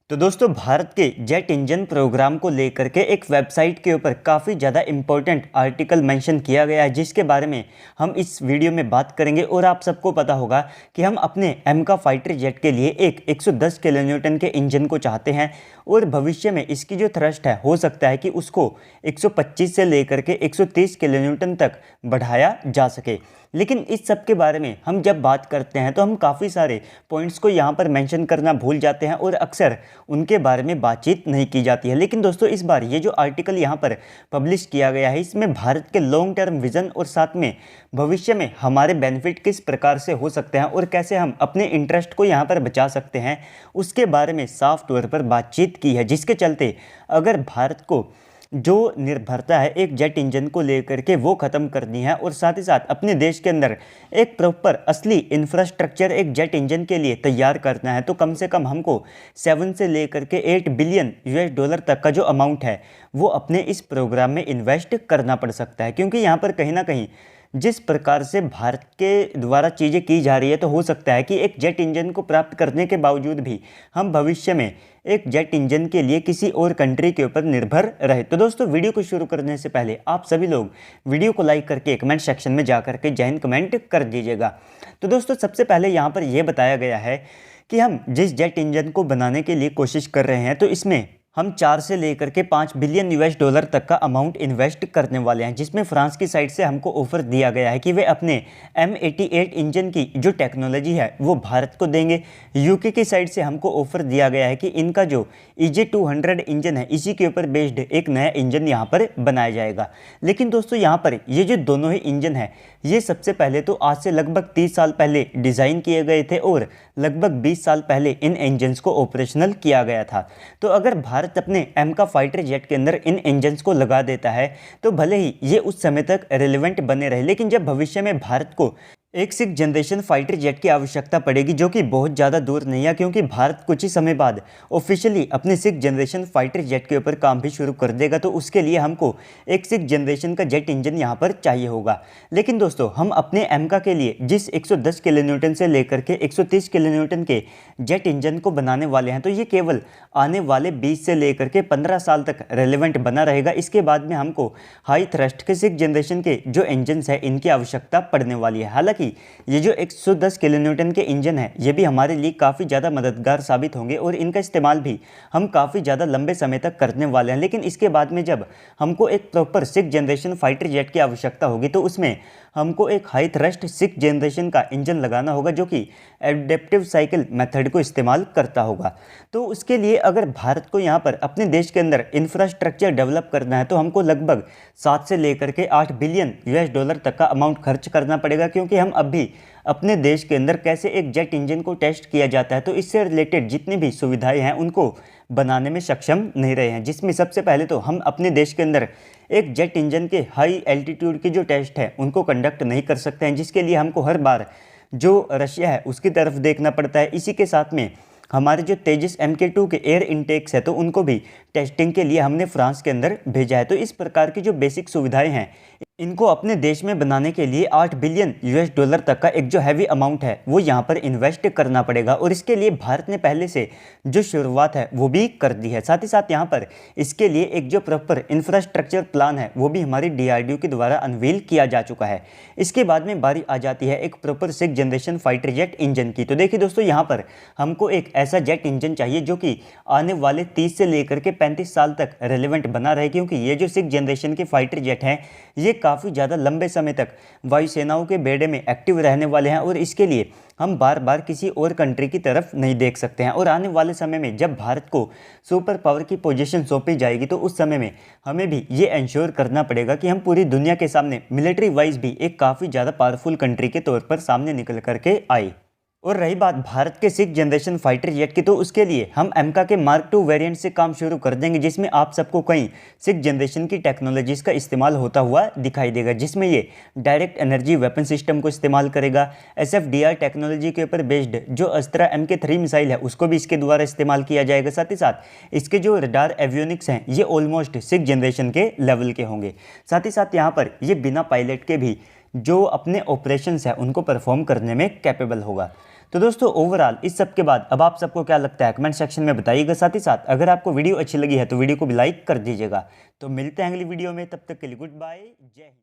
तो दोस्तों भारत के जेट इंजन प्रोग्राम को लेकर के एक वेबसाइट के ऊपर काफ़ी ज़्यादा इम्पोर्टेंट आर्टिकल मेंशन किया गया है, जिसके बारे में हम इस वीडियो में बात करेंगे। और आप सबको पता होगा कि हम अपने एमका फाइटर जेट के लिए एक 110 किलो न्यूटन के इंजन को चाहते हैं और भविष्य में इसकी जो थ्रस्ट है हो सकता है कि उसको 125 से लेकर के 130 किलो न्यूटन तक बढ़ाया जा सके। लेकिन इस सब के बारे में हम जब बात करते हैं तो हम काफ़ी सारे पॉइंट्स को यहाँ पर मेंशन करना भूल जाते हैं और अक्सर उनके बारे में बातचीत नहीं की जाती है। लेकिन दोस्तों इस बार ये जो आर्टिकल यहाँ पर पब्लिश किया गया है, इसमें भारत के लॉन्ग टर्म विजन और साथ में भविष्य में हमारे बेनिफिट किस प्रकार से हो सकते हैं और कैसे हम अपने इंटरेस्ट को यहाँ पर बचा सकते हैं, उसके बारे में साफ तौर पर बातचीत की है। जिसके चलते अगर भारत को जो निर्भरता है एक जेट इंजन को लेकर के वो ख़त्म करनी है और साथ ही साथ अपने देश के अंदर एक प्रॉपर असली इंफ्रास्ट्रक्चर एक जेट इंजन के लिए तैयार करना है, तो कम से कम हमको 7 से लेकर के 8 बिलियन यूएस डॉलर तक का जो अमाउंट है वो अपने इस प्रोग्राम में इन्वेस्ट करना पड़ सकता है। क्योंकि यहाँ पर कहीं ना कहीं जिस प्रकार से भारत के द्वारा चीज़ें की जा रही है, तो हो सकता है कि एक जेट इंजन को प्राप्त करने के बावजूद भी हम भविष्य में एक जेट इंजन के लिए किसी और कंट्री के ऊपर निर्भर रहे। तो दोस्तों वीडियो को शुरू करने से पहले आप सभी लोग वीडियो को लाइक करके कमेंट सेक्शन में जा करके जय हिंद कमेंट कर दीजिएगा। तो दोस्तों सबसे पहले यहाँ पर यह बताया गया है कि हम जिस जेट इंजन को बनाने के लिए कोशिश कर रहे हैं, तो इसमें हम 4 से लेकर के 5 बिलियन यूएस डॉलर तक का अमाउंट इन्वेस्ट करने वाले हैं, जिसमें फ्रांस की साइड से हमको ऑफर दिया गया है कि वे अपने M88 इंजन की जो टेक्नोलॉजी है वो भारत को देंगे। यूके की साइड से हमको ऑफर दिया गया है कि इनका जो EJ200 इंजन है इसी के ऊपर बेस्ड एक नया इंजन यहाँ पर बनाया जाएगा। लेकिन दोस्तों यहाँ पर ये जो दोनों ही इंजन है ये सबसे पहले तो आज से लगभग 30 साल पहले डिज़ाइन किए गए थे और लगभग 20 साल पहले इन इंजन्स को ऑपरेशनल किया गया था। तो अगर भारत अपने एमका फाइटर जेट के अंदर इन इंजन्स को लगा देता है तो भले ही ये उस समय तक रेलेवेंट बने रहे, लेकिन जब भविष्य में भारत को एक 6th जनरेशन फाइटर जेट की आवश्यकता पड़ेगी, जो कि बहुत ज़्यादा दूर नहीं है, क्योंकि भारत कुछ ही समय बाद ऑफिशियली अपने 6th जनरेशन फाइटर जेट के ऊपर काम भी शुरू कर देगा। तो उसके लिए हमको एक 6th जनरेशन का जेट इंजन यहाँ पर चाहिए होगा। लेकिन दोस्तों हम अपने एमका के लिए जिस 110 किलो न्यूटन से लेकर के 130 किलो न्यूटन के जेट इंजन को बनाने वाले हैं, तो ये केवल आने वाले 20 से लेकर के 15 साल तक रेलिवेंट बना रहेगा। इसके बाद में हमको हाई थ्रस्ट के 6th जनरेशन के जो इंजन्स है इनकी आवश्यकता पड़ने वाली है। हालांकि ये जो 110 किलो न्यूटन के इंजन है ये भी हमारे लिए काफ़ी ज़्यादा मददगार साबित होंगे और इनका इस्तेमाल भी हम काफ़ी ज़्यादा लंबे समय तक करने वाले हैं। लेकिन इसके बाद में जब हमको एक proper 6th generation fighter jet की आवश्यकता होगी, तो उसमें हमको एक हाई थ्रस्ट 6th जनरेशन का इंजन लगाना होगा जो कि एडेप्टिव साइकिल मेथड को इस्तेमाल करता होगा। तो उसके लिए अगर भारत को यहाँ पर अपने देश के अंदर इंफ्रास्ट्रक्चर डेवलप करना है तो हमको लगभग 7 से लेकर के 8 बिलियन यूएस डॉलर तक का अमाउंट खर्च करना पड़ेगा। क्योंकि हम अभी अपने देश के अंदर कैसे एक जेट इंजन को टेस्ट किया जाता है, तो इससे रिलेटेड जितनी भी सुविधाएं हैं उनको बनाने में सक्षम नहीं रहे हैं। जिसमें सबसे पहले तो हम अपने देश के अंदर एक जेट इंजन के हाई एल्टीट्यूड की जो टेस्ट है उनको कंडक्ट नहीं कर सकते हैं, जिसके लिए हमको हर बार जो रशिया है उसकी तरफ देखना पड़ता है। इसी के साथ में हमारे जो तेजस MK2 के एयर इनटेक्स है तो उनको भी टेस्टिंग के लिए हमने फ्रांस के अंदर भेजा है। तो इस प्रकार की जो बेसिक सुविधाएं हैं इनको अपने देश में बनाने के लिए 8 बिलियन यूएस डॉलर तक का एक जो हैवी अमाउंट है वो यहाँ पर इन्वेस्ट करना पड़ेगा। और इसके लिए भारत ने पहले से जो शुरुआत है वो भी कर दी है। साथ ही साथ यहाँ पर इसके लिए एक जो प्रॉपर इंफ्रास्ट्रक्चर प्लान है वो भी हमारी DRDO के द्वारा अनवील किया जा चुका है। इसके बाद में बारी आ जाती है एक proper 6th generation fighter jet engine की। तो देखिए दोस्तों यहाँ पर हमको एक ऐसा जेट इंजन चाहिए जो कि आने वाले 30 से लेकर के 35 साल तक रेलेवेंट बना रहे, क्योंकि ये जो 6th जनरेशन के फाइटर जेट हैं ये काफ़ी ज़्यादा लंबे समय तक वायुसेनाओं के बेड़े में एक्टिव रहने वाले हैं और इसके लिए हम बार बार किसी और कंट्री की तरफ नहीं देख सकते हैं। और आने वाले समय में जब भारत को सुपर पावर की पोजीशन सौंपी जाएगी तो उस समय में हमें भी ये इंश्योर करना पड़ेगा कि हम पूरी दुनिया के सामने मिलिट्री वाइज भी एक काफ़ी ज़्यादा पावरफुल कंट्री के तौर पर सामने निकल करके आए। और रही बात भारत के 6th जनरेशन फाइटर जेट की, तो उसके लिए हम एमका के मार्क 2 वेरिएंट से काम शुरू कर देंगे, जिसमें आप सबको कई 6th जनरेशन की टेक्नोलॉजीज़ का इस्तेमाल होता हुआ दिखाई देगा। जिसमें ये डायरेक्ट एनर्जी वेपन सिस्टम को इस्तेमाल करेगा। SFDR टेक्नोलॉजी के ऊपर बेस्ड जो अस्त्रा MK3 मिसाइल है उसको भी इसके द्वारा इस्तेमाल किया जाएगा। साथ ही साथ इसके जो रडार एवियोनिक्स हैं ये ऑलमोस्ट 6th जनरेशन के लेवल के होंगे। साथ ही साथ यहाँ पर ये बिना पायलट के भी जो अपने ऑपरेशंस है उनको परफॉर्म करने में कैपेबल होगा। तो दोस्तों ओवरऑल इस सब के बाद अब आप सबको क्या लगता है कमेंट सेक्शन में बताइएगा। साथ ही साथ अगर आपको वीडियो अच्छी लगी है तो वीडियो को भी लाइक कर दीजिएगा। तो मिलते हैं अगली वीडियो में, तब तक के लिए गुड बाय, जय हिंद।